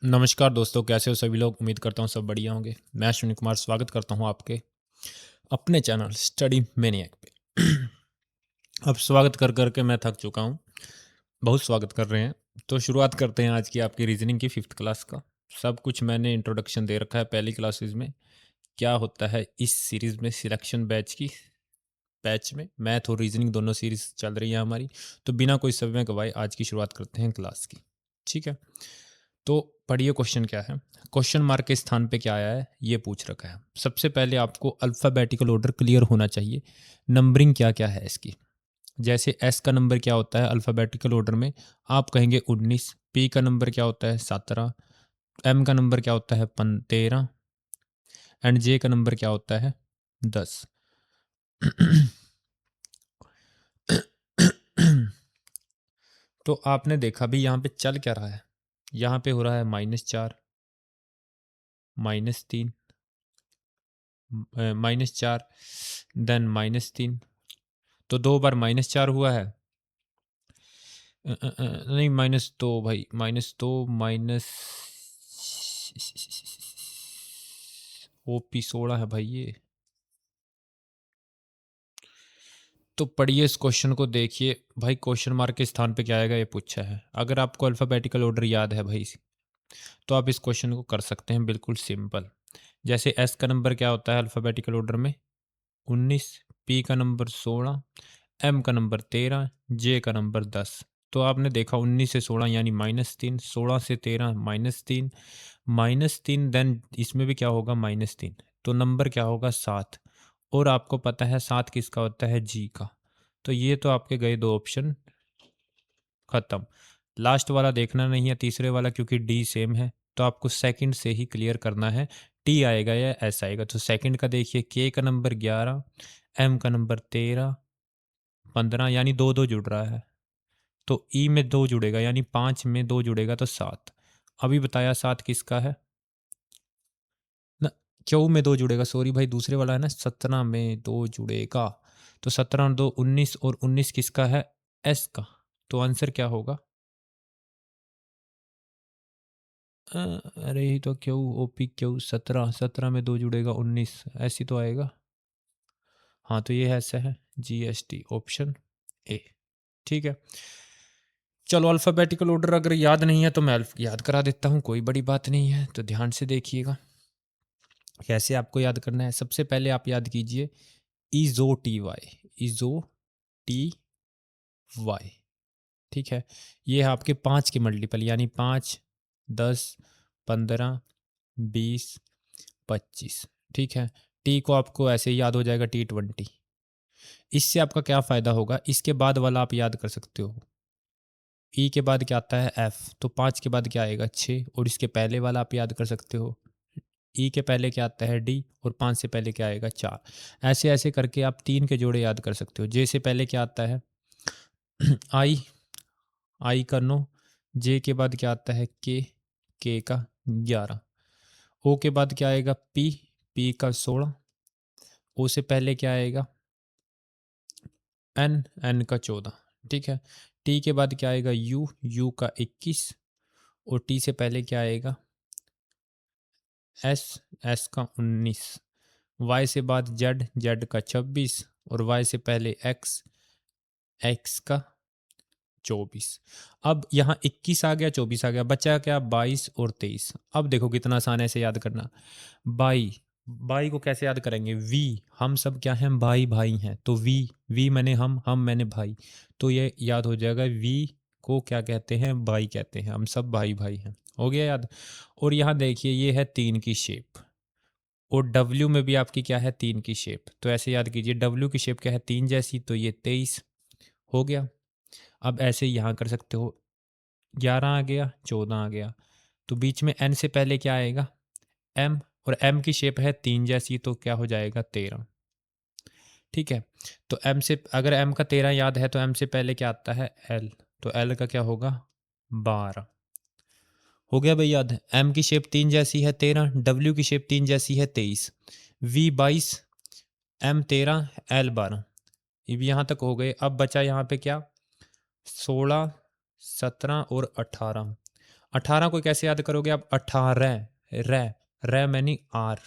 नमस्कार दोस्तों, कैसे हो सभी लोग। उम्मीद करता हूँ सब बढ़िया होंगे। मैं अश्विनी कुमार स्वागत करता हूँ आपके अपने चैनल स्टडी मैनिएक पे। अब स्वागत कर कर के मैं थक चुका हूँ। बहुत स्वागत कर रहे हैं, तो शुरुआत करते हैं आज की आपकी रीजनिंग की 5th क्लास का। सब कुछ मैंने इंट्रोडक्शन दे रखा है पहली क्लासेस में। क्या होता है इस सीरीज़ में, सिलेक्शन बैच में मैथ और रीजनिंग दोनों सीरीज चल रही है हमारी। तो बिना कोई समय गवाए आज की शुरुआत करते हैं क्लास की। ठीक है, तो पढ़िए क्वेश्चन क्या है। क्वेश्चन मार्क के स्थान पे क्या आया है ये पूछ रखा है। सबसे पहले आपको अल्फ़ाबेटिकल ऑर्डर क्लियर होना चाहिए। नंबरिंग क्या क्या है इसकी। जैसे एस का नंबर क्या होता है अल्फ़ाबेटिकल ऑर्डर में, आप कहेंगे 19। पी का नंबर क्या होता है 17। एम का नंबर क्या होता है 13। एंड जे का नंबर क्या होता है 10। तो आपने देखा भी यहाँ पे चल क्या रहा है। यहाँ पे हो रहा है -4, -3, -4, देन -3। तो 2 बार -4 हुआ है। नहीं, -2 भाई, -2 माइनस ओपी 16 है भाई ये। तो पढ़िए इस क्वेश्चन को, देखिए भाई क्वेश्चन मार्क के स्थान पे क्या आएगा ये पूछा है। अगर आपको अल्फ़ाबेटिकल ऑर्डर याद है भाई तो आप इस क्वेश्चन को कर सकते हैं बिल्कुल सिंपल। जैसे एस का नंबर क्या होता है अल्फ़ाबेटिकल ऑर्डर में 19। पी का नंबर 16। एम का नंबर 13। जे का नंबर 10। तो आपने देखा 19 से 16 यानी -3, 16 से 13 -3, -3, देन इसमें भी क्या होगा -3। तो नंबर क्या होगा 7। और आपको पता है 7 किसका होता है जी का। तो ये तो आपके गए 2 ऑप्शन खत्म। लास्ट वाला देखना नहीं है, तीसरे वाला, क्योंकि डी सेम है। तो आपको सेकंड से ही क्लियर करना है, टी आएगा या एस आएगा। तो सेकंड का देखिए, के का नंबर 11, एम का नंबर 13, 15 यानी 2 2 जुड़ रहा है। तो ई में 2 जुड़ेगा यानी 5 में 2 जुड़ेगा तो 7। अभी बताया 7 किसका है ना। क्यू में 2 जुड़ेगा, सॉरी भाई, दूसरे वाला है ना। 17 में 2 जुड़ेगा तो 17 और 2 19, और 19 किसका है एस का। तो आंसर क्या होगा अरे ये तो क्यू ओपी क्यू 17, 17 में 2 जुड़ेगा 19, ऐसी तो आएगा। हाँ तो ये ऐसा है जीएसटी ऑप्शन ए। ठीक है, चलो अल्फ़ाबेटिकल ऑर्डर अगर याद नहीं है तो मैं याद करा देता हूँ, कोई बड़ी बात नहीं है। तो ध्यान से देखिएगा कैसे आपको याद करना है। सबसे पहले आप याद कीजिए इजो टी वाई, इजो टी वाई। ठीक है, ये है आपके 5 के मल्टीपल यानी 5, 10, 15, 20, 25। ठीक है, टी को आपको ऐसे ही याद हो जाएगा T20। इससे आपका क्या फ़ायदा होगा, इसके बाद वाला आप याद कर सकते हो। ई के बाद क्या आता है एफ, तो 5 के बाद क्या आएगा 6, और इसके पहले वाला आप याद कर सकते हो। ई के पहले क्या आता है डी, और 5 से पहले क्या आएगा 4। ऐसे ऐसे करके आप 3 के जोड़े याद कर सकते हो। जे से पहले क्या आता है आई, आई का 9। जे के बाद क्या आता है के का 11। ओ के बाद क्या आएगा पी का 16। ओ से पहले क्या आएगा एन का 14। ठीक है, टी के बाद क्या आएगा यू का 21। और टी से पहले क्या आएगा एस का 19। वाई से बाद जेड का 26। और वाई से पहले एक्स का 24। अब यहाँ 21 आ गया, 24 आ गया, बचा क्या 22 और 23। अब देखो कितना आसान है इसे याद करना। बाई, बाई को कैसे याद करेंगे, वी, हम सब क्या हैं भाई भाई हैं। तो वी मैंने हम मैंने भाई। तो ये याद हो जाएगा वी को क्या कहते हैं भाई कहते हैं, हम सब भाई भाई हैं। हो गया याद। और यहाँ देखिए ये है 3 की शेप, और डब्ल्यू में भी आपकी क्या है 3 की शेप। तो ऐसे याद कीजिए डब्ल्यू की शेप क्या है 3 जैसी, तो ये 23 हो गया। अब ऐसे ही यहाँ कर सकते हो, 11 आ गया, 14 आ गया। तो बीच में एन से पहले क्या आएगा एम, और एम की शेप है 3 जैसी, तो क्या हो जाएगा 13। ठीक है, तो एम से अगर एम का 13 याद है तो एम से पहले क्या आता है एल, तो एल का क्या होगा 12। हो गया भाई याद। एम की शेप 3 जैसी है 13, डब्ल्यू की शेप 3 जैसी है 23, वी 22, एम 13, एल 12। अब यहाँ तक हो गए। अब बचा यहाँ पे क्या 16, 17 और 18। 18 को कैसे याद करोगे आप? 18 रै, रै मैनी आर,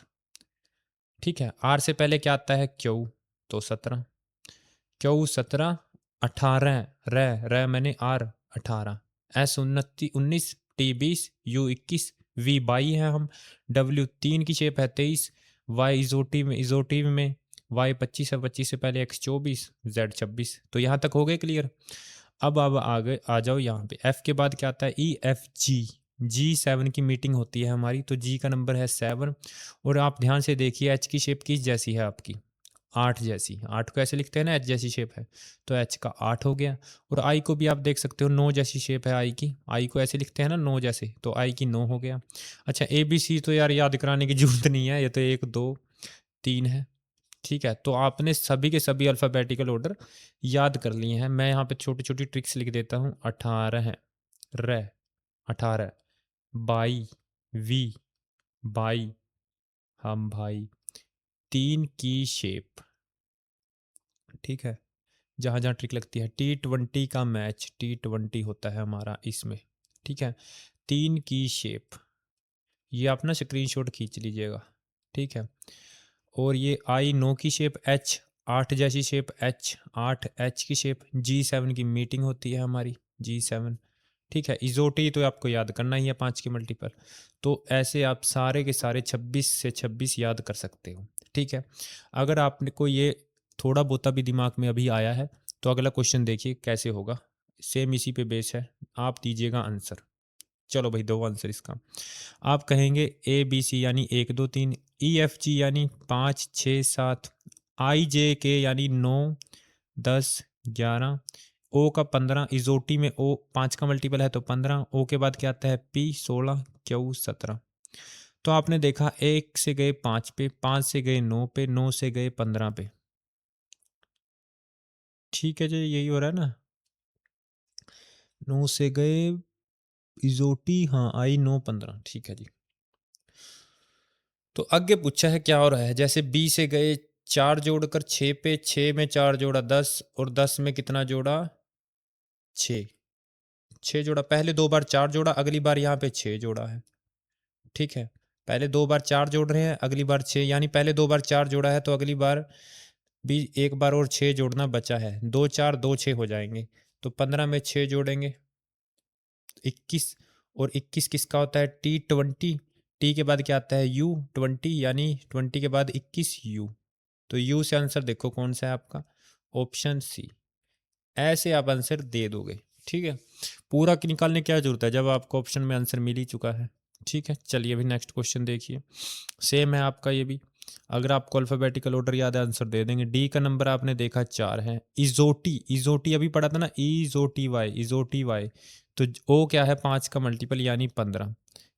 ठीक है। आर से पहले क्या आता है? क्यू, तो 17, क्यू 17, 18 रै मैनी R 18, S 19, T 20, U 21, V 22 है हम, डब्ल्यू 3 की शेप है 23, वाई इजोटिव में वाई 25 है, 25 से पहले एक्स 24, जेड 26। तो यहाँ तक हो गए क्लियर। अब आगे आ जाओ यहाँ पे, एफ के बाद क्या आता है? ई एफ जी, जी 7 की मीटिंग होती है हमारी, तो जी का नंबर है 7। और आप ध्यान से देखिए एच की शेप किस जैसी है आपकी? 8 जैसी। 8 को ऐसे लिखते हैं ना, एच जैसी शेप है, तो एच का 8 हो गया। और आई को भी आप देख सकते हो 9 जैसी शेप है आई की, आई को ऐसे लिखते हैं ना 9 जैसे, तो आई की 9 हो गया। अच्छा ए बी सी तो यार याद कराने की जरूरत नहीं है, ये तो 1 2 3 है, ठीक है। तो आपने सभी के सभी अल्फ़ाबेटिकल ऑर्डर याद कर लिए हैं। मैं यहाँ पे छोटी-छोटी ट्रिक्स लिख देता हूँ। 18 रे, 18 बाई, वी, बाई, हम भाई, 3 की शेप, ठीक है। जहाँ-जहाँ ट्रिक लगती है, T20 का मैच, T20 होता है हमारा इसमें, ठीक है। 3 की शेप, ये आप ना स्क्रीनशॉट खींच लीजिएगा, ठीक है। और ये आई 9 की शेप, एच 8 जैसी शेप, एच 8 एच की शेप, G7 की मीटिंग होती है हमारी, G7, ठीक है। इजोटी तो आपको याद करना ही है 5 के मल्टीपल। तो ऐसे आप सारे के सारे 26 से 26 याद कर सकते हो, ठीक है। अगर आपने को ये थोड़ा बहुता भी दिमाग में अभी आया है, तो अगला क्वेश्चन देखिए कैसे होगा, सेम इसी पे बेस है, आप दीजिएगा आंसर। चलो भाई, 2 आंसर इसका। आप कहेंगे ए बी सी यानी 1 2 3, ई एफ जी यानी 5 6 7, आई जे के यानी 9 10 11, ओ का 15, इजोटी में ओ 5 का मल्टीपल है तो 15, ओ के बाद क्या आता है? P 16, Q 17। तो आपने देखा 1 से गए 5 पे, 5 से गए 9 पे, 9 से गए 15 पे, ठीक है जी, यही हो रहा है ना। 9 से गए इजोटी, हाँ आई 9 15, ठीक है जी। तो आगे पूछा है क्या हो रहा है, जैसे बी से गए 4 जोड़कर 6 पे, 6 में 4 जोड़ा 10, और 10 में कितना जोड़ा? 6, 6 जोड़ा, पहले 2 बार 4 जोड़ा, अगली बार यहाँ पे 6 जोड़ा है, ठीक है। पहले 2 बार 4 जोड़ रहे हैं, अगली बार 6, यानी पहले 2 बार 4 जोड़ा है तो अगली बार भी एक बार और 6 जोड़ना बचा है, 2 4 2 6 हो जाएंगे, तो 15 में 6 जोड़ेंगे 21, और 21 किसका होता है? T20, टी के बाद क्या आता है? U20, यानी 20 के बाद 21 यू, तो यू से आंसर देखो कौन सा है आपका? Option C. ऐसे आप आंसर दे दोगे, ठीक है। पूरा निकालने की क्या जरूरत है जब आपको ऑप्शन में आंसर मिल ही चुका है, ठीक है। चलिए अभी नेक्स्ट क्वेश्चन देखिए, सेम है आपका ये भी। अगर आपको अल्फाबेटिकल ऑर्डर याद है आंसर दे देंगे। डी का नंबर आपने देखा 4 है। इजोटी, इजोटी अभी पढ़ा था ना, इजोटी वाई, इजोटी वाई, तो ओ क्या है? 5 का मल्टीपल यानी 15।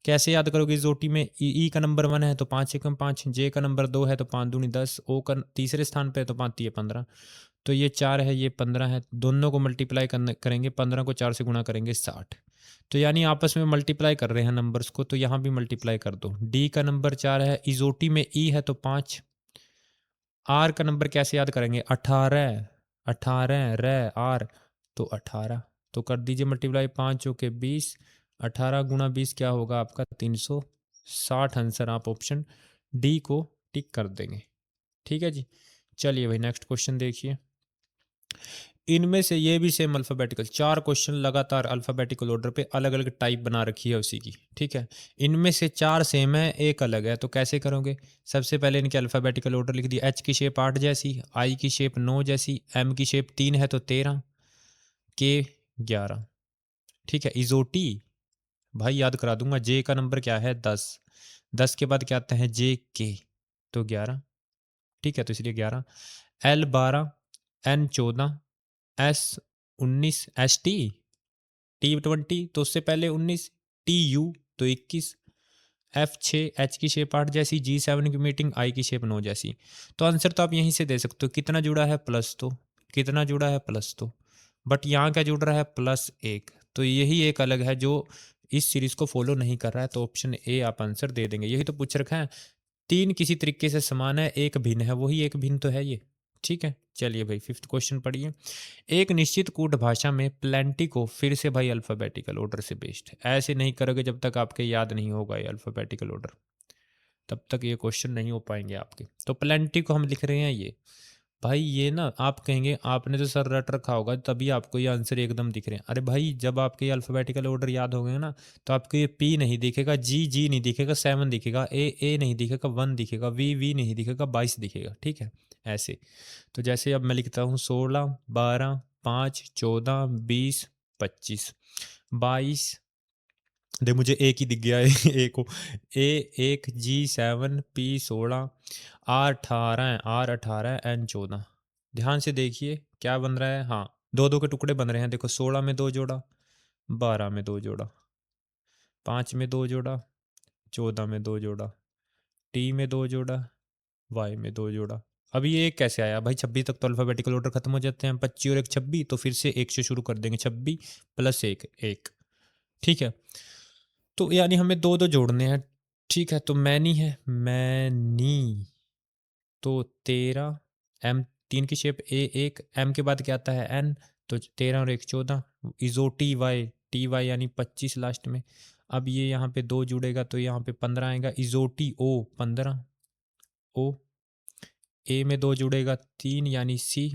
कैसे याद करोगे? इजोटी में ई का नंबर 1 है तो 5 एकम 5, जे का नंबर 2 है तो 5 दूनी 10, ओ का तीसरे स्थान पे है तो 5 तिये 15, तो ये 4 है ये 15 है, दोनों को मल्टीप्लाई करेंगे, 15 को 4 से गुणा करेंगे 60, तो यानी आपस में मल्टीप्लाई कर रहे हैं नंबर्स को, तो यहाँ भी मल्टीप्लाई कर दो। डी का नंबर 4 है, इजोटी में ई है तो 5, आर का नंबर कैसे याद करेंगे? 18, 18 रे आर, तो 18, तो कर दीजिए मल्टीप्लाई, 5 के 20, 18 गुणा 20 क्या होगा आपका? 360। आंसर आप ऑप्शन डी को टिक कर देंगे, ठीक है जी। चलिए भाई नेक्स्ट क्वेश्चन देखिए। इनमें से ये भी सेम अल्फ़ाबेटिकल, 4 क्वेश्चन लगातार अल्फ़ाबेटिकल ऑर्डर पे अलग अलग टाइप बना रखी है उसी की, ठीक है। इनमें से 4 सेम है, एक अलग है, तो कैसे करोगे? सबसे पहले इनके अल्फ़ाबेटिकल ऑर्डर लिख दिया। एच की शेप 8 जैसी, आई की शेप 9 जैसी, एम की शेप 3 है तो 13, के 11, ठीक है। इजोटी भाई याद करा दूंगा, जे का नंबर क्या है? 10, 10 के बाद क्या आता है? जे के, तो 11, ठीक है, तो इसलिए 11, L 12, N 14, S 19, S T20 तो उससे पहले 19, टी यू तो 21, F6 एच की शेप 8 जैसी, G7 की मीटिंग, आई की शेप 9 जैसी। तो आंसर तो आप यहीं से दे सकते हो, कितना जुड़ा है? प्लस 2, कितना जुड़ा है? प्लस 2, बट यहाँ क्या जुड़ रहा है? +1, तो यही एक अलग है जो इस सीरीज को फॉलो नहीं कर रहा है, तो ऑप्शन ए आप आंसर दे देंगे। यही तो पूछ रखा है, 3 किसी तरीके से समान है, एक भिन्न है, वही एक भिन्न तो है ये, ठीक है, चलिए भाई फिफ्थ क्वेश्चन पढ़िए। एक निश्चित कूट भाषा में प्लेंटी को फिर से भाई अल्फ़ाबेटिकल ऑर्डर से बेस्ड है। ऐसे नहीं करोगे जब तक आपके याद नहीं होगा ये अल्फ़ाबेटिकल ऑर्डर, तब तक ये क्वेश्चन नहीं हो पाएंगे आपके। तो प्लेंटी को हम लिख रहे हैं ये भाई, ये ना आप कहेंगे आपने तो सर रट रखा होगा तभी आपको ये आंसर एकदम दिख रहे हैं। अरे भाई जब आपके ये अल्फ़ाबेटिकल ऑर्डर याद हो गए ना, तो आपको ये पी नहीं दिखेगा, जी जी नहीं दिखेगा, 7 दिखेगा, ए नहीं दिखेगा, 1 दिखेगा, वी नहीं दिखेगा, 22 दिखेगा। ठीक है, ऐसे। तो जैसे अब मैं लिखता हूँ 16, 12, 5, 14, 20, 25, 22। देख मुझे एक ही दिख गया है ए को, ए 1, जी 7, पी 16, आर 18, आर 18, एन 14। ध्यान से देखिए क्या बन रहा है। हाँ, दो दो के टुकड़े बन रहे हैं। देखो 16 में 2 जोड़ा, 12 में 2 जोड़ा, 5 में 2 जोड़ा, 14 में 2 जोड़ा, टी में 2 जोड़ा, वाई में 2 जोड़ा। अभी ये एक कैसे आया भाई? 26 तक तो अल्फ़ाबेटिकल ऑर्डर खत्म हो जाते हैं। 25 और एक 26, तो फिर से एक से शुरू कर देंगे। 26 प्लस एक, एक। ठीक है, तो यानी हमें दो दो जोड़ने हैं। ठीक है, तो मैनी है, मैनी। तो 13, एम 3 की शेप, ए 1, एम के बाद क्या आता है? एन। तो 13 और 1 14, इजो टी वाई यानी 25 लास्ट में। अब ये यहाँ पे 2 जुड़ेगा तो यहाँ पे 15 आएगा। इजोटी ओ 15, ओ। ए में 2 जुड़ेगा 3 यानी सी।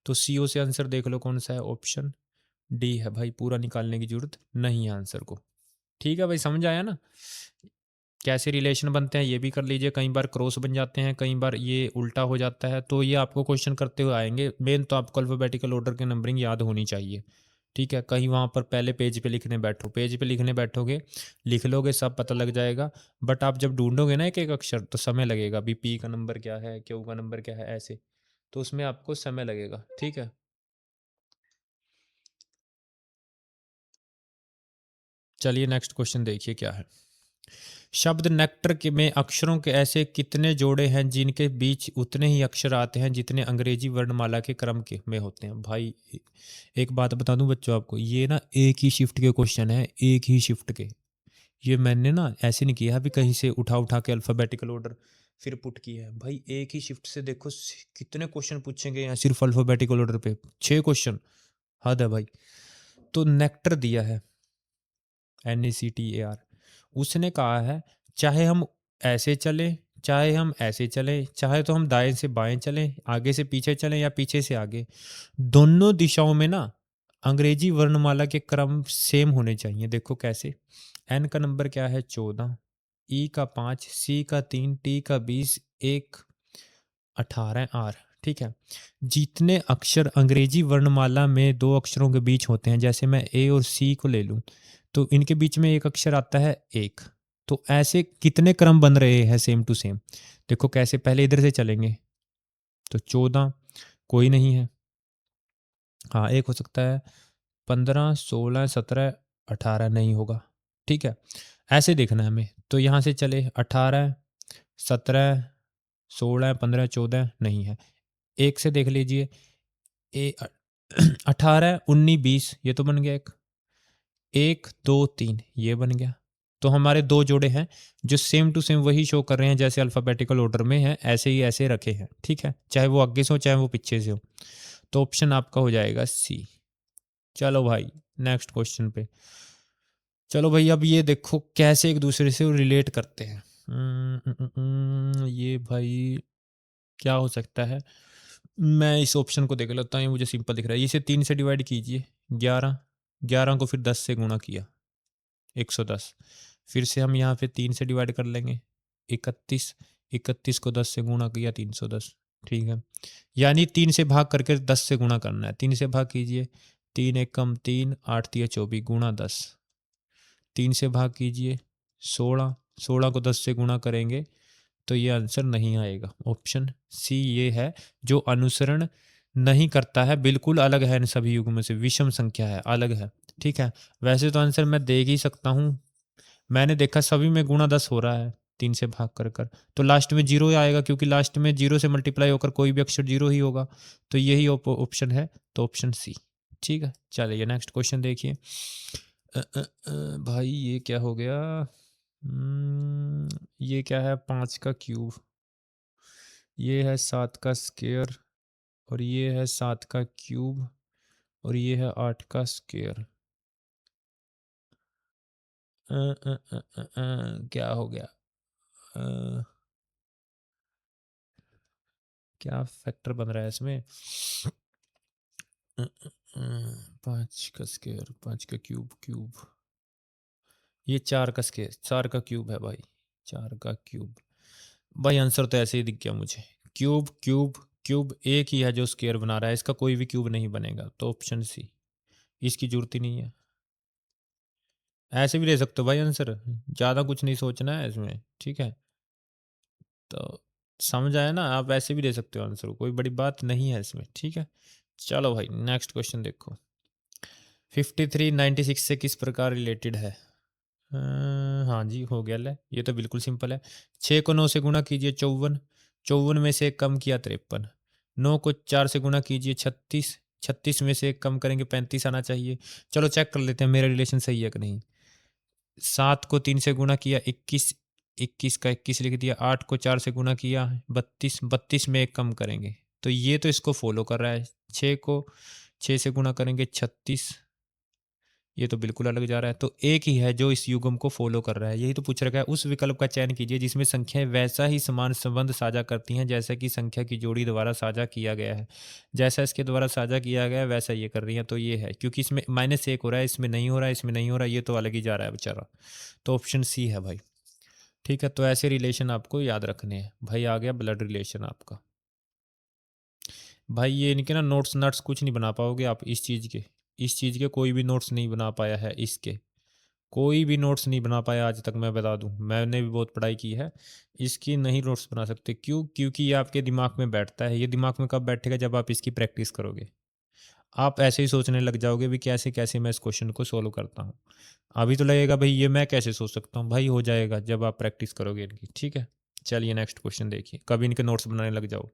तो सी ओ से आंसर देख लो कौन सा है, ऑप्शन डी है भाई। पूरा निकालने की जरूरत नहीं है आंसर को। ठीक है भाई, समझ आया ना कैसे रिलेशन बनते हैं? ये भी कर लीजिए। कई बार क्रॉस बन जाते हैं, कई बार ये उल्टा हो जाता है, तो ये आपको क्वेश्चन करते हुए आएंगे। मेन तो आपको अल्फ़ाबेटिकल ऑर्डर की नंबरिंग याद होनी चाहिए। ठीक है, कहीं वहाँ पर पहले पेज पे लिखने बैठो, पेज पे लिखने बैठोगे, लिख लोगे, सब पता लग जाएगा। बट आप जब ढूंढोगे ना एक एक अक्षर, तो समय लगेगा। अभी पी का नंबर क्या है, क्यू का नंबर क्या है, ऐसे। तो उसमें आपको समय लगेगा। ठीक है, चलिए नेक्स्ट क्वेश्चन देखिए क्या है। शब्द नेक्टर के में अक्षरों के ऐसे कितने जोड़े हैं जिनके बीच उतने ही अक्षर आते हैं जितने अंग्रेजी वर्णमाला के क्रम के में होते हैं? भाई एक बात बता दूं बच्चों आपको, ये ना एक ही शिफ्ट के क्वेश्चन है, एक ही शिफ्ट के। ये मैंने ना ऐसे नहीं किया अभी कहीं से उठा उठा के अल्फ़ाबेटिकल ऑर्डर फिर पुट किया है। भाई एक ही शिफ्ट से देखो कितने क्वेश्चन पूछेंगे यहाँ सिर्फ अल्फ़ाबेटिकल ऑर्डर पे, 6 क्वेश्चन। हद है भाई। तो नेक्टर दिया है, NECTAR। उसने कहा है चाहे हम ऐसे चलें, चाहे हम ऐसे चलें, चाहे तो हम दाएं से बाएं चलें, आगे से पीछे चलें या पीछे से आगे, दोनों दिशाओं में ना अंग्रेजी वर्णमाला के क्रम सेम होने चाहिए। देखो कैसे। एन का नंबर क्या है? 14, ई का 5, सी का 3, टी का 20, एक 18, आर। ठीक है, जितने अक्षर अंग्रेजी वर्णमाला में दो अक्षरों के बीच होते हैं, जैसे मैं ए और सी को ले लूं, तो इनके बीच में एक अक्षर आता है एक। तो ऐसे कितने क्रम बन रहे हैं सेम टू सेम? देखो कैसे, पहले इधर से चलेंगे तो 14 कोई नहीं है। हाँ, एक हो सकता है। 15, 16, 17, 18 नहीं होगा। ठीक है, ऐसे देखना है हमें। तो यहाँ से चले 18, 17, 16, 15, 14 नहीं है। एक से देख लीजिए, ए 18, 19, 20, ये तो बन गया एक। 1, 2, 3 ये बन गया। तो हमारे दो जोड़े हैं जो सेम टू सेम वही शो कर रहे हैं जैसे अल्फ़ाबेटिकल ऑर्डर में है, ऐसे ही ऐसे रखे हैं। ठीक है, चाहे वो आगे से हो चाहे वो पीछे से हो। तो ऑप्शन आपका हो जाएगा सी। चलो भाई नेक्स्ट क्वेश्चन पे। चलो भाई, अब ये देखो कैसे एक दूसरे से रिलेट करते हैं। ये भाई क्या हो सकता है? मैं इस ऑप्शन को देख लेता हूँ, ये मुझे सिंपल दिख रहा है। इसे 3 से डिवाइड कीजिए, 11, 11 को फिर 10 से गुणा किया, 110। फिर से हम यहाँ पे 3 से डिवाइड कर लेंगे, 31, 31 को 10 से गुणा किया, 310। ठीक है, यानी 3 से भाग करके 10 से गुणा करना है। 3 से भाग कीजिए, 3 एक कम 3, 8 तिया 24 गुणा 10। 3 से भाग कीजिए 16, 16 को 10 से गुणा करेंगे तो ये आंसर नहीं आएगा। ऑप्शन सी ये है जो अनुसरण नहीं करता है, बिल्कुल अलग है इन सभी युग्मों से, विषम संख्या है, अलग है। ठीक है, वैसे तो आंसर मैं देख ही सकता हूँ, मैंने देखा सभी में गुणा 10 हो रहा है 3 से भाग कर कर, तो लास्ट में जीरो आएगा क्योंकि लास्ट में जीरो से मल्टीप्लाई होकर कोई भी अक्षर जीरो ही होगा। तो यही ऑप्शन है, तो ऑप्शन सी। ठीक है, चलिए नेक्स्ट क्वेश्चन देखिए। भाई ये क्या हो गया? ये क्या है? 5 का क्यूब। ये है 7 का स्क्वायर और ये है 7 का क्यूब और ये है 8 का स्क्वायर। क्या हो गया? अ, क्या फैक्टर बन रहा है इसमें? 5 का स्क्वायर, 5 का क्यूब, क्यूब। ये 4 का स्क्वायर, 4 का क्यूब है भाई, 4 का क्यूब। भाई आंसर तो ऐसे ही दिख गया मुझे। क्यूब क्यूब क्यूब एक ही है जो स्क्वायर बना रहा है, इसका कोई भी क्यूब नहीं बनेगा, तो ऑप्शन सी, इसकी जरूरत ही नहीं है। ऐसे भी ले सकते हो भाई आंसर, ज़्यादा कुछ नहीं सोचना है इसमें, ठीक है। तो समझ आया ना, आप ऐसे भी दे सकते हो आंसर, कोई बड़ी बात नहीं है इसमें, ठीक है। चलो भाई नेक्स्ट क्वेश्चन देखो। 53 96 से किस प्रकार रिलेटेड है? हाँ जी हो गया ले, ये तो बिल्कुल सिंपल है। 6 को 9 से गुणा कीजिए 54, 54 में से एक कम किया 53, 9 को 4 से गुणा कीजिए 36, 36 में से एक कम करेंगे 35 आना चाहिए। चलो चेक कर लेते हैं मेरा रिलेशन सही है कि नहीं। 7 को 3 से गुणा किया 21, 21 का 21 लिख दिया। 8 को 4 से गुणा किया 32, 32 में एक कम करेंगे, तो ये तो इसको फॉलो कर रहा है। 6 को 6 से गुणा करेंगे 36, ये तो बिल्कुल अलग जा रहा है। तो एक ही है जो इस युग्म को फॉलो कर रहा है, यही तो पूछ रखा है। उस विकल्प का चयन कीजिए जिसमें संख्याएं वैसा ही समान संबंध साझा करती हैं जैसा कि संख्या की जोड़ी द्वारा साझा किया गया है। जैसा इसके द्वारा साझा किया गया है वैसा ये कर रही है, तो ये है, क्योंकि इसमें -1 हो रहा है, इसमें नहीं हो रहा है, इसमें नहीं हो रहा है, ये तो अलग ही जा रहा है बेचारा। तो ऑप्शन सी है भाई, ठीक है। तो ऐसे रिलेशन आपको याद रखने हैं भाई। आ गया ब्लड रिलेशन आपका। भाई ये इनके ना नोट्स नट्स कुछ नहीं बना पाओगे आप इस चीज़ के, इस चीज़ के कोई भी नोट्स नहीं बना पाया है इसके, कोई भी नोट्स नहीं बना पाया आज तक, मैं बता दूं, मैंने भी बहुत पढ़ाई की है। इसकी नहीं नोट्स बना सकते, क्यों? क्योंकि ये आपके दिमाग में बैठता है। ये दिमाग में कब बैठेगा? जब आप इसकी प्रैक्टिस करोगे। आप ऐसे ही सोचने लग जाओगे भी कैसे कैसे मैं इस क्वेश्चन को सोल्व करता हूँ। अभी तो लगेगा भाई ये मैं कैसे सोच सकता हूँ, भाई हो जाएगा जब आप प्रैक्टिस करोगे इनकी, ठीक है। चलिए नेक्स्ट क्वेश्चन देखिए, कभी इनके नोट्स बनाने लग जाओ।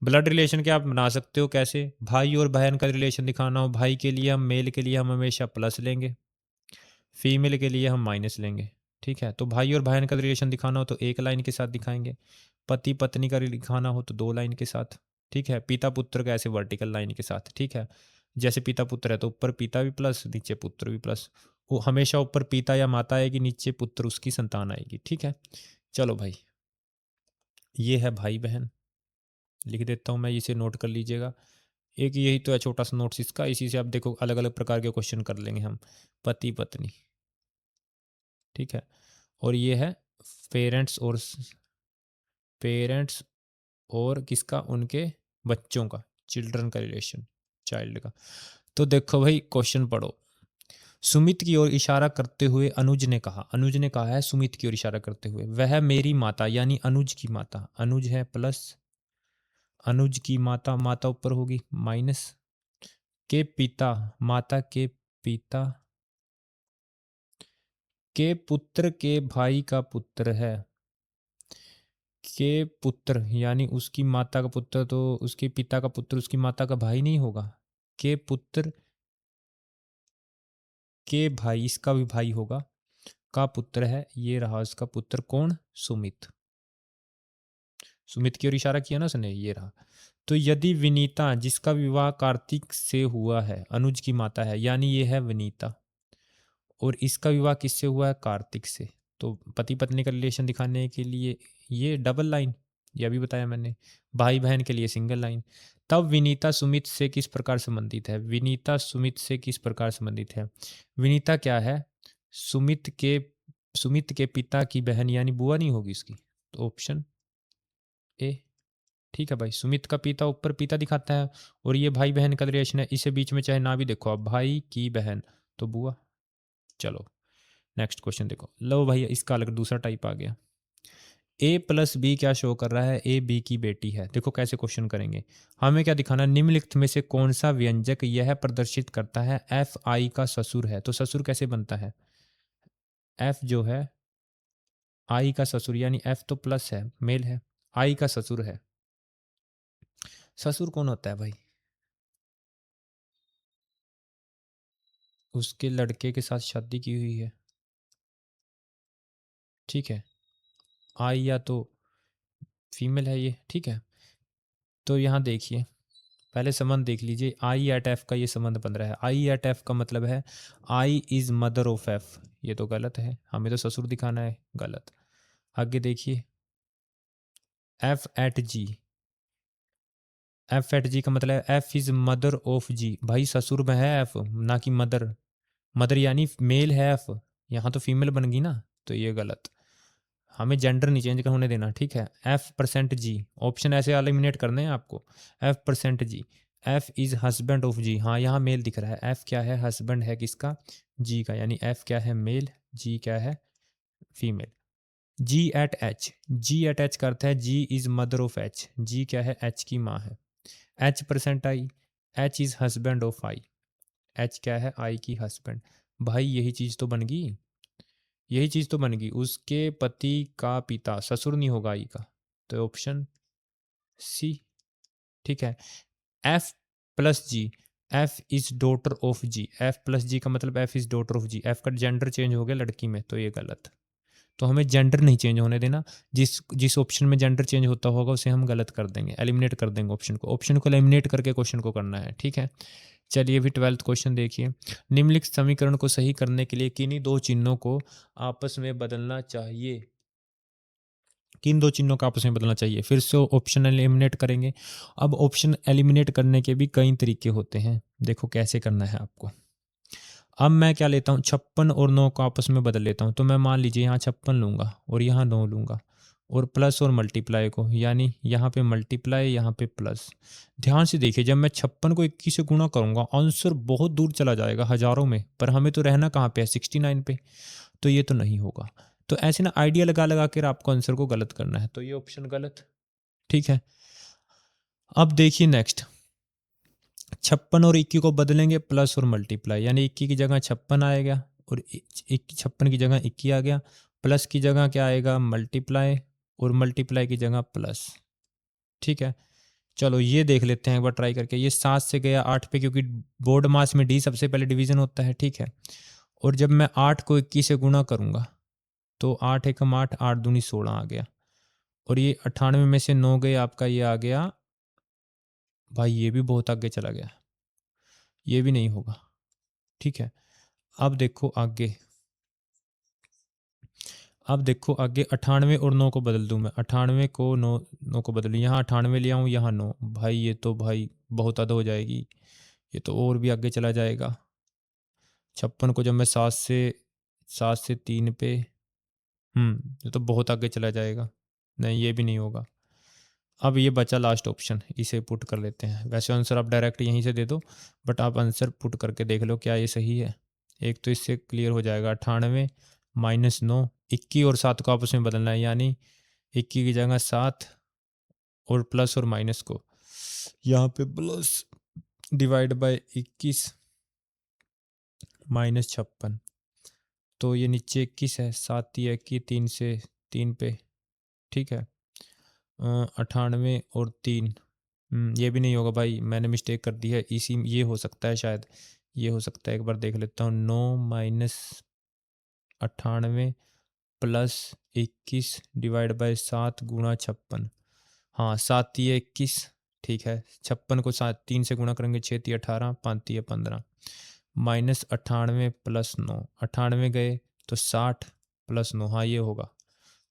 ब्लड रिलेशन क्या आप बना सकते हो कैसे? भाई और बहन का रिलेशन दिखाना हो, भाई के लिए हम, मेल के लिए हम हमेशा प्लस लेंगे, फीमेल के लिए हम माइनस लेंगे, ठीक है। तो भाई और बहन का रिलेशन दिखाना हो तो एक लाइन के साथ दिखाएंगे, पति पत्नी का दिखाना हो तो 2 लाइन के साथ, ठीक है। पिता पुत्र का ऐसे वर्टिकल लाइन के साथ, ठीक है। जैसे पिता पुत्र है तो ऊपर पिता भी प्लस, नीचे पुत्र भी प्लस। वो हमेशा ऊपर पिता या माता आएगी, नीचे पुत्र उसकी संतान आएगी, ठीक है। चलो भाई, ये है भाई बहन, लिख देता हूँ मैं, इसे नोट कर लीजिएगा। एक यही तो है छोटा सा नोट्स इसका, इसी से आप देखो अलग अलग प्रकार के क्वेश्चन कर लेंगे हम। पति पत्नी, ठीक है। और ये है पेरेंट्स और पेरेंट्स और किसका? उनके बच्चों का, चिल्ड्रन का रिलेशन, चाइल्ड का। तो देखो भाई क्वेश्चन पढ़ो। सुमित की ओर इशारा करते हुए अनुज ने कहा, अनुज ने कहा है सुमित की ओर इशारा करते हुए, वह मेरी माता यानी अनुज की माता, अनुज है प्लस, अनुज की माता, माता ऊपर होगी माइनस, के पिता, माता के पिता के पुत्र के भाई का पुत्र है, के पुत्र यानी उसकी माता का पुत्र, तो उसके पिता का पुत्र उसकी माता का भाई नहीं होगा। के पुत्र के भाई, इसका भी भाई होगा, का पुत्र है, ये रहा उसका पुत्र कौन? सुमित। सुमित की ओर इशारा किया ना उसने, ये रहा। तो यदि विनीता जिसका विवाह कार्तिक से हुआ है, अनुज की माता है, यानी ये है विनीता, और इसका विवाह किससे हुआ है? कार्तिक से। तो पति पत्नी का रिलेशन दिखाने के लिए ये डबल लाइन, ये अभी बताया मैंने। भाई बहन के लिए सिंगल लाइन। तब विनीता सुमित से किस प्रकार संबंधित है? विनीता सुमित से किस प्रकार संबंधित है? विनीता क्या है? सुमित के पिता की बहन, यानी बुआ नहीं होगी इसकी, तो ऑप्शन ए, ठीक है भाई। सुमित का पिता ऊपर पिता दिखाता है, और ये भाई बहन का रिलेशन है, इसे बीच में चाहे ना भी देखो आप, भाई की बहन तो बुआ। चलो नेक्स्ट क्वेश्चन देखो, लो भाई इसका अलग दूसरा टाइप आ गया। ए प्लस बी क्या शो कर रहा है? ए बी की बेटी है। देखो कैसे क्वेश्चन करेंगे, हमें क्या दिखाना, निम्नलिखित में से कौन सा व्यंजक यह प्रदर्शित करता है एफ आई का ससुर है? तो ससुर कैसे बनता है? एफ जो है आई का ससुर, यानी एफ तो प्लस है, मेल है, आई का ससुर है। ससुर कौन होता है भाई? उसके लड़के के साथ शादी की हुई है, ठीक है। आई या तो फीमेल है ये, ठीक है। तो यहाँ देखिए, पहले संबंध देख लीजिए, आई एट एफ का ये संबंध बन रहा है। आई एट एफ का मतलब है I is mother of F, ये तो गलत है, हमें तो ससुर दिखाना है, गलत। आगे देखिए, F at G, F at G का मतलब है F is mother of G, भाई ससुर में है एफ, ना कि मदर। मदर यानी मेल है एफ, यहाँ तो फीमेल बन गई ना, तो ये गलत। हमें जेंडर नहीं चेंज होने देना, ठीक है। एफ परसेंट जी, ऑप्शन ऐसे एलिमिनेट करने हैं आपको। F percent G, F is husband of G, हाँ यहाँ मेल दिख रहा है। एफ क्या है, हस्बैंड है किसका, जी का, यानी एफ क्या है, मेल, जी क्या है, फीमेल। जी एट एच, जी एट एच का अर्थ है जी इज मदर ऑफ एच, जी क्या है, एच की माँ है। H percent I, H is husband of I, H क्या है, आई की हस्बैंड। भाई यही चीज़ तो बन गई, यही चीज़ तो बन गई, उसके पति का पिता, ससुर नहीं होगा आई का, तो ऑप्शन सी, ठीक है। F plus G, F is daughter of G, F plus G का मतलब F is daughter of G, F का जेंडर चेंज हो गया लड़की में, तो ये गलत। तो हमें जेंडर नहीं चेंज होने देना, जिस जिस ऑप्शन में जेंडर चेंज होता होगा उसे हम गलत कर देंगे, एलिमिनेट कर देंगे ऑप्शन को, ऑप्शन को एलिमिनेट करके क्वेश्चन को करना है, ठीक है। चलिए अभी 12th क्वेश्चन देखिए। निम्नलिखित समीकरण को सही करने के लिए किन्हीं दो चिन्हों को आपस में बदलना चाहिए, किन दो चिन्हों का आपस में बदलना चाहिए, फिर से ऑप्शन एलिमिनेट करेंगे। अब ऑप्शन एलिमिनेट करने के भी कई तरीके होते हैं, देखो कैसे करना है आपको। अब मैं क्या लेता हूँ, 56 और 9 को आपस में बदल लेता हूँ, तो मैं मान लीजिए यहाँ 56 लूँगा और यहाँ 9 लूँगा, और प्लस और मल्टीप्लाई को, यानी यहाँ पे मल्टीप्लाई, यहाँ पे प्लस। ध्यान से देखिए, जब मैं 56 को 21 से गुणा करूँगा आंसर बहुत दूर चला जाएगा, हज़ारों में, पर हमें तो रहना कहाँ पे है, 69 पे, तो ये तो नहीं होगा। तो ऐसे ना आइडिया लगा लगा कर आपको आंसर को गलत करना है, तो ये ऑप्शन गलत, ठीक है। अब देखिए नेक्स्ट, 56 और 21 को बदलेंगे प्लस और मल्टीप्लाई, यानी 21 की जगह 56 आएगा, और 56 की जगह 21 आ गया, प्लस की जगह क्या आएगा, मल्टीप्लाई, और मल्टीप्लाई की जगह प्लस, ठीक है। चलो ये देख लेते हैं एक बार ट्राई करके, ये 7 से गया 8 पे, क्योंकि बोर्ड मास में डी सबसे पहले डिवीजन होता है, ठीक है। और जब मैं 8 को 21 से गुणा करूंगा, तो 8 एकम 8, 8 दूनी 16 आ गया, और ये 98 में से 9 गए, आपका ये आ गया, भाई ये भी बहुत आगे चला गया, ये भी नहीं होगा, ठीक है। अब देखो आगे, अब देखो आगे, 98 और 9 को बदल दूं मैं, 98 को 9 को बदलूँ, यहाँ 98 ले आऊँ, यहाँ 9, भाई ये तो भाई बहुत हद हो जाएगी, ये तो और भी आगे चला जाएगा। 56 को जब मैं 7 से 3 पे, ये तो बहुत आगे चला जाएगा, नहीं ये भी नहीं होगा। अब ये बचा लास्ट ऑप्शन, इसे पुट कर लेते हैं, वैसे आंसर आप डायरेक्ट यहीं से दे दो, बट आप आंसर पुट करके देख लो क्या ये सही है। एक तो इससे क्लियर हो जाएगा, 98 माइनस 9, 21 और 7 को आपस में बदलना है, यानी 21 की जगह 7, और प्लस और माइनस को यहाँ पे प्लस, डिवाइड बाय 21 माइनस 56, तो ये नीचे 21 है, 7 या 21, 3 से 3 पे, ठीक है। 98 और 3, ये भी नहीं होगा भाई, मैंने मिस्टेक कर दी है, इसी ये हो सकता है शायद, ये हो सकता है, एक बार देख लेता हूँ, 9 माइनस 98 प्लस 21 डिवाइड बाय 7 गुणा 56, हाँ 7 या 21, ठीक है। 56 को 3 से गुणा करेंगे, 6 या 18, 5 या 15, माइनस 98 प्लस 9, 98 गए तो 60 प्लस 9, हाँ ये होगा,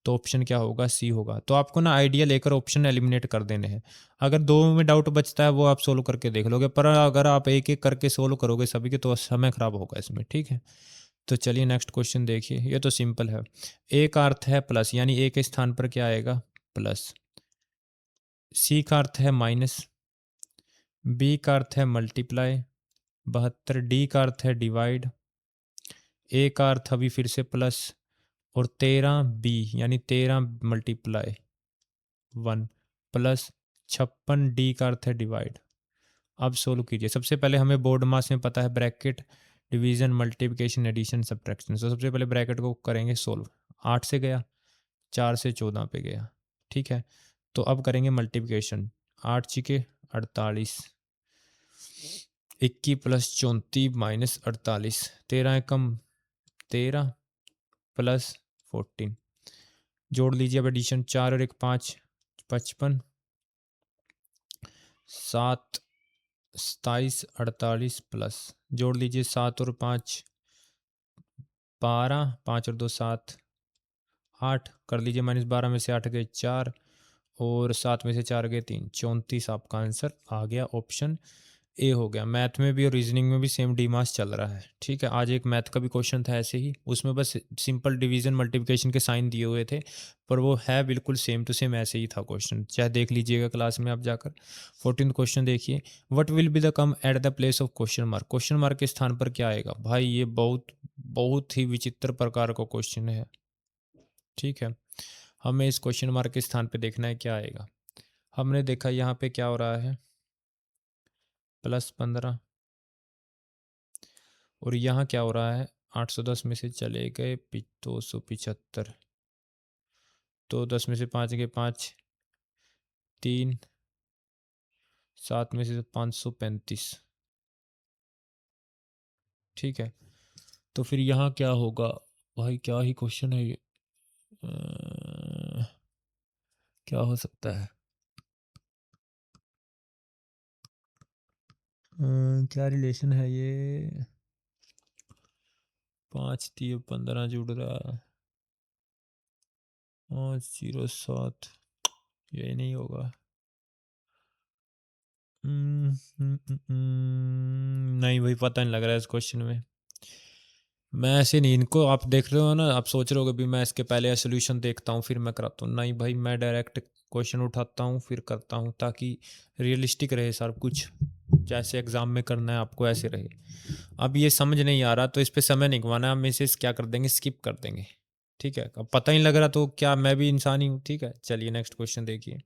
तो ऑप्शन क्या होगा, सी होगा। तो आपको ना आइडिया लेकर ऑप्शन एलिमिनेट कर देने हैं, अगर दो में डाउट बचता है वो आप सोल्व करके देख लोगे, पर अगर आप एक एक करके सोल्व करोगे सभी के, तो समय खराब होगा इसमें, ठीक है। तो चलिए नेक्स्ट क्वेश्चन देखिए, ये तो सिंपल है। ए का अर्थ है प्लस, यानी ए के स्थान पर क्या आएगा, प्लस। सी का अर्थ है माइनस, बी का अर्थ है मल्टीप्लाई, 72, डी का अर्थ है डिवाइड, ए का अर्थ अभी फिर से प्लस, और 13 बी, यानी 13 मल्टीप्लाई 1, प्लस 56 डी का अर्थ है डिवाइड। अब सोल्व कीजिए, सबसे पहले हमें बोर्ड मास में पता है bracket, division, multiplication, addition, subtraction, तो सबसे पहले ब्रैकेट को करेंगे सोल्व। 8 से गया, 4 से 14 पे गया, ठीक है। तो अब करेंगे मल्टीप्लिकेशन, 8 छिके 48, 21 प्लस 34 माइनस 48, 13 एकम 13 प्लस 14, जोड़ लीजिए अब एडिशन, 4 और 1 5, 55, 7 27 48 प्लस जोड़ लीजिए 7 और 5 12, 5 और 2 7 8 कर लीजिए, -12 में से 8 गए 4 और 7 में से 4 गए 3, 34 आपका आंसर आ गया, ऑप्शन ए हो गया। मैथ में भी और रीजनिंग में भी सेम डीमास चल रहा है, ठीक है। आज एक मैथ का भी क्वेश्चन था ऐसे ही, उसमें बस सिंपल डिवीजन मल्टीप्लिकेशन के साइन दिए हुए थे, पर वो है बिल्कुल सेम टू सेम ऐसे ही था क्वेश्चन, चाहे देख लीजिएगा क्लास में आप जाकर। 14 क्वेश्चन देखिए, what will be the come at the place of question mark, question mark के स्थान पर क्या आएगा। भाई ये बहुत बहुत ही विचित्र प्रकार का क्वेश्चन है, ठीक है। हमें इस क्वेश्चन मार्क के स्थान पे देखना है क्या आएगा। हमने देखा यहाँ पे क्या हो रहा है, +15, और यहाँ क्या हो रहा है, 810 में से चले गए 275, तो 10 में से 5 गए 5, 3, 7 में से 535, ठीक है। तो फिर यहाँ क्या होगा, भाई क्या ही क्वेश्चन है ये, क्या हो सकता है, क्या रिलेशन है ये, 5 3 15 जुड़ रहा है, 507, ये नहीं होगा। नहीं भाई पता नहीं लग रहा है इस क्वेश्चन में, मैं ऐसे नहीं, इनको आप देख रहे हो ना, आप सोच रहे हो भी मैं इसके पहले सोल्यूशन देखता हूँ फिर मैं कराता हूँ, नहीं भाई मैं डायरेक्ट क्वेश्चन उठाता हूँ फिर करता हूँ, ताकि रियलिस्टिक रहे सब कुछ, जैसे एग्जाम में करना है आपको ऐसे रहे। अब ये समझ नहीं आ रहा तो इस पर समय नहीं गंवाना, हम इसे क्या कर देंगे, स्किप कर देंगे, ठीक है। अब पता ही लग रहा तो क्या, मैं भी इंसान ही हूँ, ठीक है। चलिए नेक्स्ट क्वेश्चन देखिए,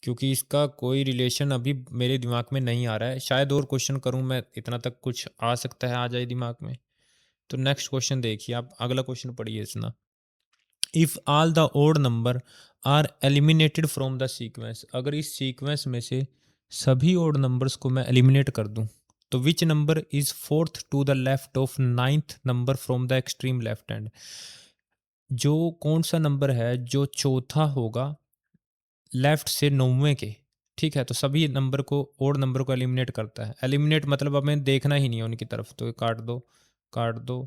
क्योंकि इसका कोई रिलेशन अभी मेरे दिमाग में नहीं आ रहा है, शायद और क्वेश्चन करूं मैं, इतना तक कुछ आ सकता है, आ जाए दिमाग में। तो नेक्स्ट क्वेश्चन देखिए आप, अगला क्वेश्चन पढ़िए इसना, if all the odd number are eliminated from the sequence, अगर इस सीक्वेंस में से सभी ओड नंबर्स को मैं एलिमिनेट कर दूं, तो which number is fourth to the left of ninth number from the extreme left hand, जो कौन सा नंबर है जो चौथा होगा लेफ्ट से 9वें के, ठीक है। तो सभी नंबर को, ओड नंबर को एलिमिनेट करता है, एलिमिनेट मतलब हमें देखना ही नहीं है उनकी तरफ, तो काट दो काट दो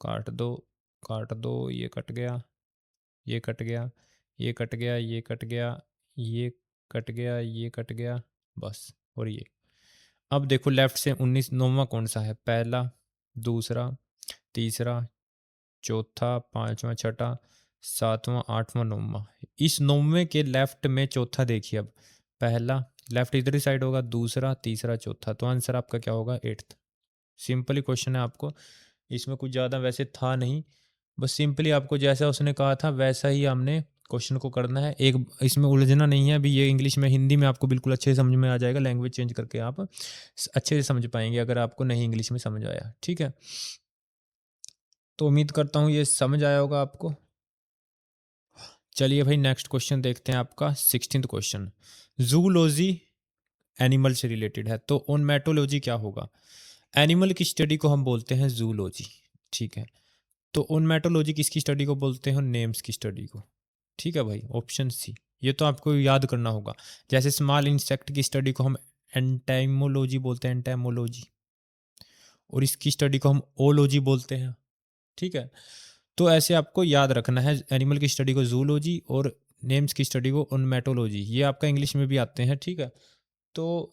काट दो काट दो, ये कट गया, ये कट गया, ये कट गया, ये कट गया, ये कट गया, ये कट गया, बस। और ये अब देखो लेफ्ट से 19 9वां कौन सा है, पहला, दूसरा, तीसरा, चौथा, पांचवा, छठा, सातवां, आठवां, 9वां, इस 9वें के लेफ्ट में चौथा देखिए, अब पहला लेफ्ट इधर ही साइड होगा, दूसरा, तीसरा, चौथा, तो आंसर आपका क्या होगा, 8th। सिंपली क्वेश्चन है, आपको इसमें कुछ ज़्यादा वैसे था नहीं, बस सिंपली आपको जैसा उसने कहा था वैसा ही हमने क्वेश्चन को करना है, एक इसमें उलझना नहीं है। अभी ये इंग्लिश में, हिंदी में आपको बिल्कुल अच्छे से समझ में आ जाएगा, लैंग्वेज चेंज करके आप अच्छे से समझ पाएंगे अगर आपको नहीं इंग्लिश में समझ आया, ठीक है। तो उम्मीद करता हूँ ये समझ आया होगा आपको। चलिए भाई नेक्स्ट क्वेश्चन देखते हैं, आपका 16th क्वेश्चन, जूलॉजी एनिमल से रिलेटेड है, तो ओनमेटोलॉजी क्या होगा। एनिमल की स्टडी को हम बोलते हैं जूलॉजी, ठीक है। तो ओनमेटोलॉजी किसकी स्टडी को बोलते हैं, नेम्स की स्टडी को, ठीक है भाई, ऑप्शन सी। ये तो आपको याद करना होगा, जैसे स्मॉल इंसेक्ट की स्टडी को हम एंटाइमोलॉजी बोलते हैं, एंटाइमोलॉजी, और इसकी स्टडी को हम ओलॉजी बोलते हैं, ठीक है। तो ऐसे आपको याद रखना है, एनिमल की स्टडी को जूलॉजी और नेम्स की स्टडी को ओनमेटोलॉजी, ये आपका इंग्लिश में भी आते हैं, ठीक है। तो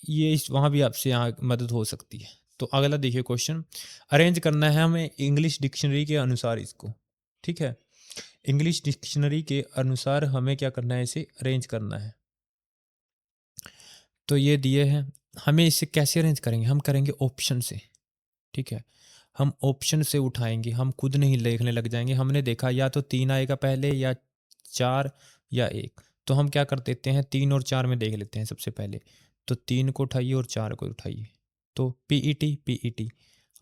ये इस वहाँ भी आपसे यहाँ मदद हो सकती है। तो अगला देखिए क्वेश्चन, अरेंज करना है हमें इंग्लिश डिक्शनरी के अनुसार इसको, ठीक है। इंग्लिश डिक्शनरी के अनुसार हमें क्या करना है, इसे अरेंज करना है। तो ये दिए हैं, हमें इसे कैसे अरेंज करेंगे, हम करेंगे ऑप्शन से, ठीक है। हम ऑप्शन से उठाएंगे, हम खुद नहीं लिखने लग जाएंगे। हमने देखा या तो 3 आएगा पहले, या 4, या 1, तो हम क्या कर देते हैं, 3 और 4 में देख लेते हैं सबसे पहले। तो 3 को उठाइए और 4 को उठाइए, तो PET PET,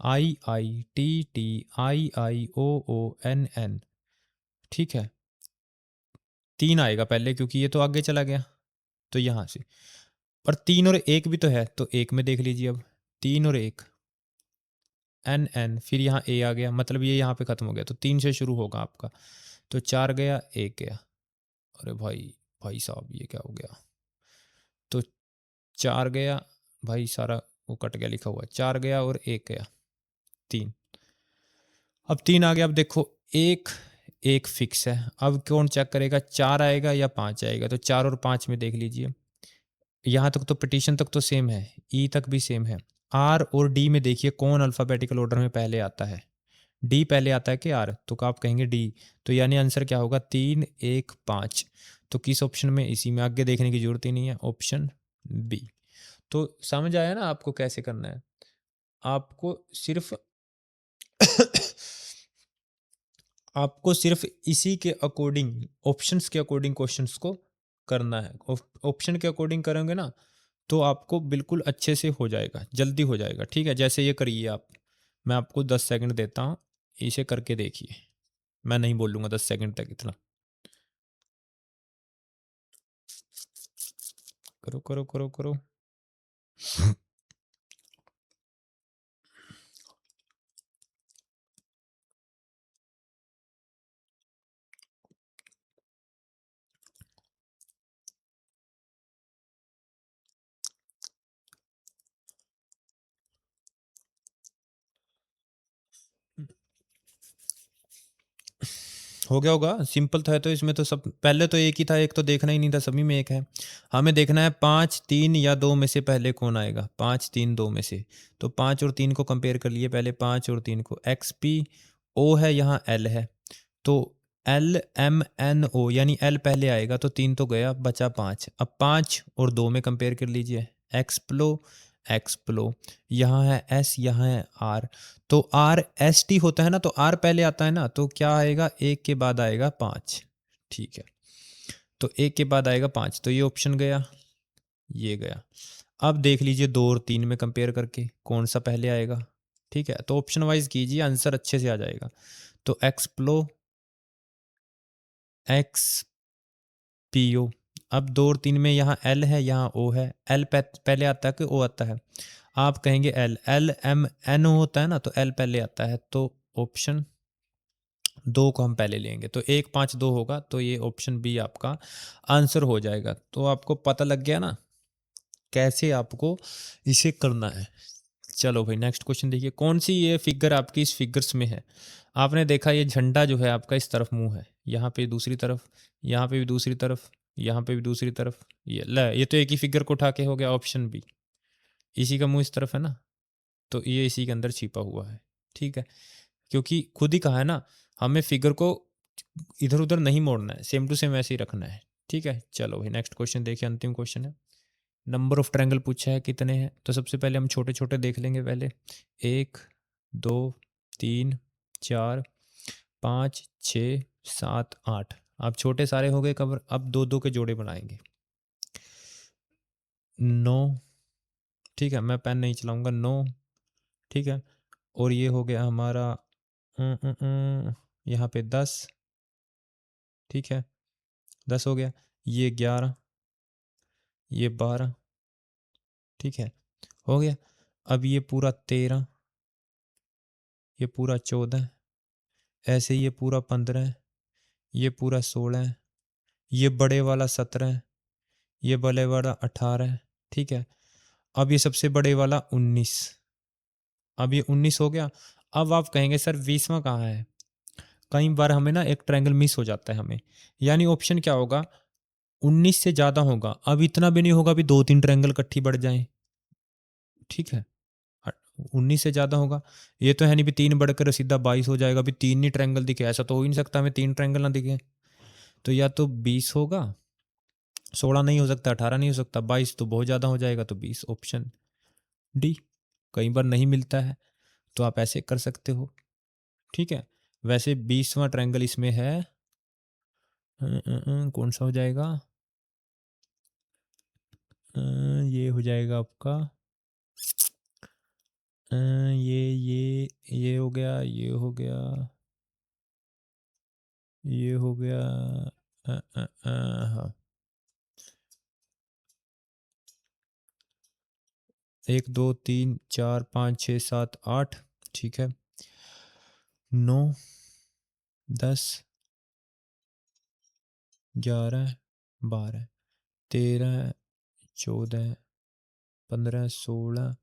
I I T T, I I O O N N, ठीक है। 3 आएगा पहले क्योंकि ये तो आगे चला गया, तो यहाँ से, और 3 और 1 भी तो है, तो 1 में देख लीजिए अब, 3 और 1, एन एन, फिर यहाँ ए आ गया, मतलब ये यहाँ पे खत्म हो गया, तो 3 से शुरू होगा आपका, तो 4 गया, 1 गया, अरे भाई, भाई साहब ये क्या हो गया, तो 4 गया भाई, सारा वो कट गया लिखा हुआ, 4 गया और 1 गया, 3। अब 3 आ गया। अब देखो एक एक फिक्स है, अब कौन चेक करेगा 4 आएगा या 5 आएगा? तो 4 और 5 में देख लीजिए, यहाँ तक तो पिटिशन तक तो सेम है, ई तक भी सेम है। आर और डी में देखिए कौन अल्फ़ाबेटिकल ऑर्डर में पहले आता है, डी पहले आता है कि आर? तो आप कहेंगे डी। तो यानी आंसर क्या होगा? 3 1 5। तो किस ऑप्शन में? इसी में, आगे देखने की जरूरत ही नहीं है, ऑप्शन बी। तो समझ आया ना आपको कैसे करना है? आपको सिर्फ आपको सिर्फ इसी के अकॉर्डिंग, ऑप्शंस के अकॉर्डिंग क्वेश्चंस को करना है। ऑप्शन के अकॉर्डिंग करेंगे ना तो आपको बिल्कुल अच्छे से हो जाएगा, जल्दी हो जाएगा। ठीक है, जैसे ये करिए आप, मैं आपको 10 सेकंड देता हूँ, इसे करके देखिए। मैं नहीं बोलूँगा 10 सेकंड तक इतना। करो करो करो करो। हो गया होगा, सिंपल था। तो इसमें तो सब पहले तो एक ही था, एक तो देखना ही नहीं था, सभी में एक है। हमें देखना है 5 3 या 2 में से पहले कौन आएगा, 5 3 2 में से। तो 5 और 3 को कंपेयर कर लिए पहले, 5 और 3 को। एक्स पी ओ है, यहाँ एल है, तो एल एम एन ओ, यानी एल पहले आएगा, तो 3 तो गया, बचा 5। अब 5 और 2 में कंपेयर कर लीजिए, एक्सप्लो एक्सप्लो, यहाँ है एस, यहाँ है आर। तो आर एस टी होता है ना, तो आर पहले आता है ना, तो क्या आएगा? एक के बाद आएगा 5। ठीक है, तो एक के बाद आएगा 5, तो ये ऑप्शन गया, ये गया। अब देख लीजिए 2 और 3 में कंपेयर करके कौन सा पहले आएगा। ठीक है, तो ऑप्शन वाइज कीजिए, आंसर अच्छे से आ जाएगा। तो एक्सप्लो एक्स पी ओ। अब 2 और 3 में यहाँ एल है, यहाँ ओ है। एल पहले आता है कि ओ आता है? आप कहेंगे L, L M N O होता है ना, तो एल पहले आता है, तो ऑप्शन 2 को हम पहले लेंगे, तो 1 5 2 होगा, तो ये ऑप्शन बी आपका आंसर हो जाएगा। तो आपको पता लग गया ना कैसे आपको इसे करना है। चलो भाई नेक्स्ट क्वेश्चन देखिए, कौन सी ये फिगर आपकी इस फिगर्स में है? आपने देखा ये झंडा जो है आपका इस तरफ मुंह है, यहाँ पे दूसरी तरफ, यहाँ पे भी दूसरी तरफ, यहाँ पे भी दूसरी तरफ। ये तो एक ही फिगर को उठा के हो गया, ऑप्शन बी। इसी का मुंह इस तरफ है ना, तो ये इसी के अंदर छिपा हुआ है। ठीक है, क्योंकि खुद ही कहा है ना, हमें फिगर को इधर उधर नहीं मोड़ना है, सेम टू सेम ऐसे ही रखना है। ठीक है, चलो भाई नेक्स्ट क्वेश्चन देखिए, अंतिम क्वेश्चन है। नंबर ऑफ ट्रायंगल पूछा है, कितने हैं? तो सबसे पहले हम छोटे छोटे देख लेंगे पहले। 1 2 3 4 5 6 7 8। अब छोटे सारे हो गए कवर, अब दो दो के जोड़े बनाएंगे। 9। ठीक है, मैं पेन नहीं चलाऊंगा, 9। ठीक है, और ये हो गया हमारा यहाँ पे 10। ठीक है, 10 हो गया। ये 11, ये 12। ठीक है, हो गया। अब ये पूरा 13, ये पूरा 14, ऐसे ये पूरा 15, ये पूरा 16, ये बड़े वाला 17, ये बड़े वाला 18। ठीक है, अब ये सबसे बड़े वाला 19। अब ये 19 हो गया। अब आप कहेंगे सर 20वां कहाँ है? कई बार हमें ना एक ट्रायंगल मिस हो जाता है हमें, यानी ऑप्शन क्या होगा? 19 से ज़्यादा होगा। अब इतना भी नहीं होगा भी 2 3 ट्रायंगल इकट्ठी बढ़ जाएं। ठीक है, 19 से ज़्यादा होगा। ये तो है नहीं भी 3 बढ़कर सीधा 22 हो जाएगा, भी 3 ही ट्रायंगल दिखे, ऐसा तो हो ही नहीं सकता हमें 3 ट्रायंगल ना दिखे। तो या तो 20 होगा, 16 नहीं हो सकता, 18 नहीं हो सकता, 22 तो बहुत ज़्यादा हो जाएगा, तो 20 ऑप्शन डी। कई बार नहीं मिलता है तो आप ऐसे कर सकते हो। ठीक है, वैसे 20वां ट्रायंगल इसमें है, कौन सा हो जाएगा? ये हो जाएगा आपका, ये हो गया, ये हो गया, ये हो गया। हाँ, 1 2 3 4 5 6 7 8। ठीक है, 9 10 11 12 13 14, 15, 16,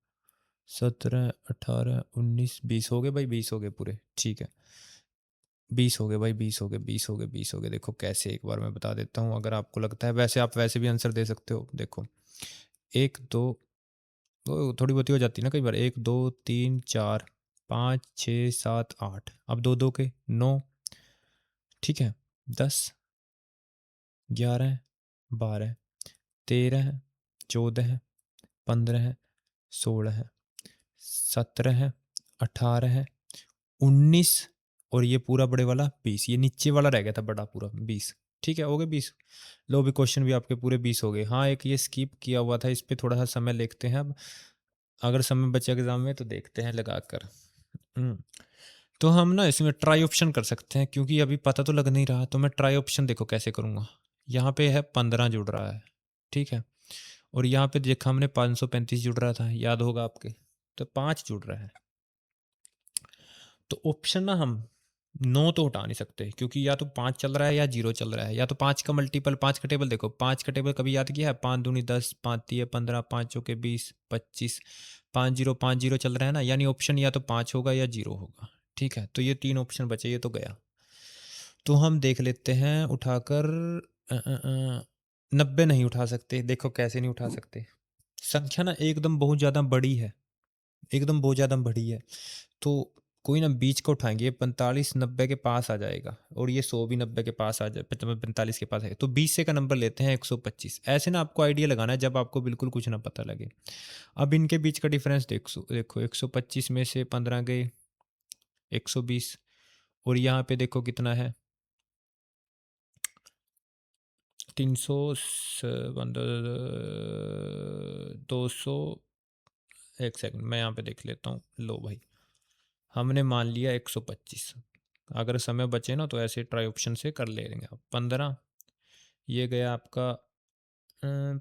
17, 18, 19, 20 हो गए भाई, 20 हो गए पूरे, ठीक है। 20 हो गए भाई, 20 हो गए, 20 हो गए, 20 हो गए। देखो कैसे, एक बार मैं बता देता हूँ, अगर आपको लगता है, वैसे आप वैसे भी आंसर दे सकते हो। देखो 1 2, वो थोड़ी बहुत ही हो जाती है ना कई बार। 1 2 3 4 5 6 7 8, अब दो दो के 9, ठीक है। 10, 11, 12, 13, 14, 15, 16, 17, 18, 19, और ये पूरा बड़े वाला 20, ये नीचे वाला रह गया था बड़ा पूरा 20, ठीक है। हो गए 20। लो भी क्वेश्चन भी आपके पूरे 20 हो गए। हाँ, एक ये स्किप किया हुआ था, इस पे थोड़ा सा समय लेते हैं अब, अगर समय बचे एग्जाम में तो देखते हैं लगा कर। तो हम ना इसमें ट्राई ऑप्शन कर सकते हैं, क्योंकि अभी पता तो लग नहीं रहा, तो मैं ट्राई ऑप्शन देखो कैसे करूँगा। यहाँ पे है 15 जुड़ रहा है, ठीक है, और यहाँ पे देखा हमने 535 जुड़ रहा था, याद होगा आपके, तो 5 जुड़ रहा है। तो ऑप्शन ना हम 9 तो उठा नहीं सकते, क्योंकि या तो 5 चल रहा है या 0 चल रहा है, या तो 5 का मल्टीपल, 5 का टेबल देखो, 5 का टेबल कभी याद किया है? 5 दूनी 10, 5 तिये 15, 5 चौके 20, 25, 5 0 5 0 चल रहा है ना, यानी ऑप्शन या तो 5 होगा या 0 होगा, ठीक है। तो ये 3 ऑप्शन बचे, ये तो गया। तो हम देख लेते हैं उठाकर, 90 नहीं उठा सकते। देखो कैसे नहीं उठा सकते, संख्या ना एकदम बहुत ज़्यादा बड़ी है, एकदम बहुत ज़्यादा बड़ी है, तो कोई ना बीच का उठाएंगे। 45 90 के पास आ जाएगा, और ये 100 भी 90 के पास आ जाए, 45 के पास है, तो 20 से का नंबर लेते हैं 125। ऐसे ना आपको आइडिया लगाना है जब आपको बिल्कुल कुछ ना पता लगे। अब इनके बीच का डिफरेंस देखो 125 में से 15 गए 120, और यहाँ पे देखो कितना है 300, 200, एक सेकंड मैं यहाँ पे देख लेता हूँ। लो भाई, हमने मान लिया 125, अगर समय बचे ना तो ऐसे ट्राई ऑप्शन से कर ले लेंगे आप। 15, ये गया आपका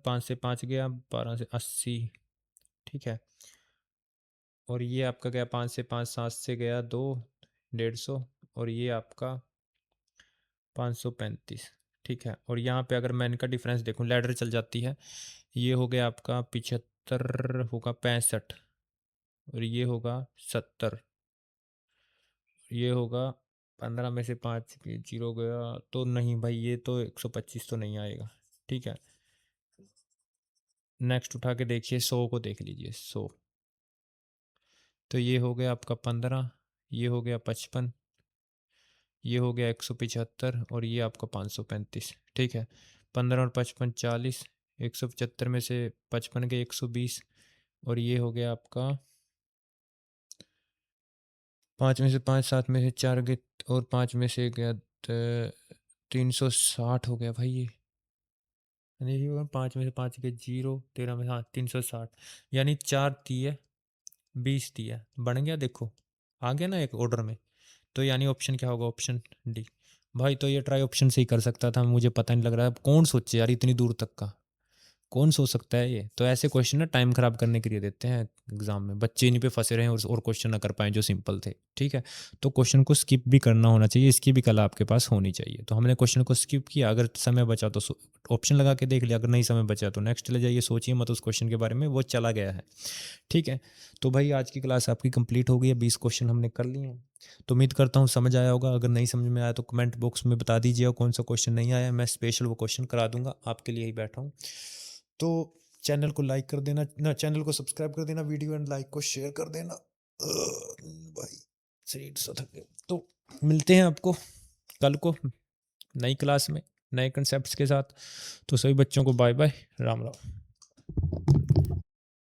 5 से 5 गया, 12 से 80, ठीक है, और ये आपका गया 5 से 5, 7 से गया 2, 150, और ये आपका 535, ठीक है। और यहाँ पे अगर मैं इनका डिफरेंस देखूँ, लैडर चल जाती है, ये हो गया आपका 75, होगा 65, और ये होगा 70, ये होगा 15 में से 5 जीरो गया, तो नहीं भाई, ये तो 125 तो नहीं आएगा, ठीक है। नेक्स्ट उठा के देखिए, 100 को देख लीजिए, 100, तो ये हो गया आपका 15, ये हो गया 55, ये हो गया 175, और ये आपका 535, ठीक है। 15 और 55 40, 175 में से 55 के 120, और ये हो गया आपका 5 में से 5, 7 में से 4 गए, और 5 में से गया 360 हो गया भाई ये, यानी 5 में से 5 के 0, 13 में, हाँ 360, यानी 4 दिए 20 दिया, बन गया, देखो आ गया ना एक ऑर्डर में। तो यानी ऑप्शन क्या होगा? ऑप्शन डी भाई। तो ये ट्राई ऑप्शन से ही कर सकता था, मुझे पता नहीं लग रहा है, अब कौन सोचे यार इतनी दूर तक का, कौन सोच सकता है ये? तो ऐसे क्वेश्चन ना टाइम खराब करने के लिए देते हैं एग्जाम में, बच्चे इन्हीं पे फंसे रहे और क्वेश्चन ना कर पाए जो सिंपल थे, ठीक है। तो क्वेश्चन को स्किप भी करना होना चाहिए, इसकी भी कला आपके पास होनी चाहिए। तो हमने क्वेश्चन को स्किप किया, अगर समय बचा तो ऑप्शन लगा के देख लिया, अगर नहीं समय बचा तो नेक्स्ट ले जाइए, सोचिए मत उस क्वेश्चन के बारे में, वो चला गया है, ठीक है। तो भाई आज की क्लास आपकी कंप्लीट हो गई है, 20 क्वेश्चन हमने कर लिए हैं, तो उम्मीद करता हूँ समझ आया होगा। अगर नहीं समझ में आया तो कमेंट बॉक्स में बता दीजिएगा कौन सा क्वेश्चन नहीं आया, मैं स्पेशल वो क्वेश्चन करा दूंगा, आपके लिए ही बैठा हूँ। तो चैनल को लाइक कर देना ना, चैनल को सब्सक्राइब कर देना, वीडियो एंड लाइक को शेयर कर देना। भाई शरीर सा थक गया। तो मिलते हैं आपको कल को नई क्लास में नए कंसेप्ट्स के साथ। तो सभी बच्चों को बाय बाय, राम राम।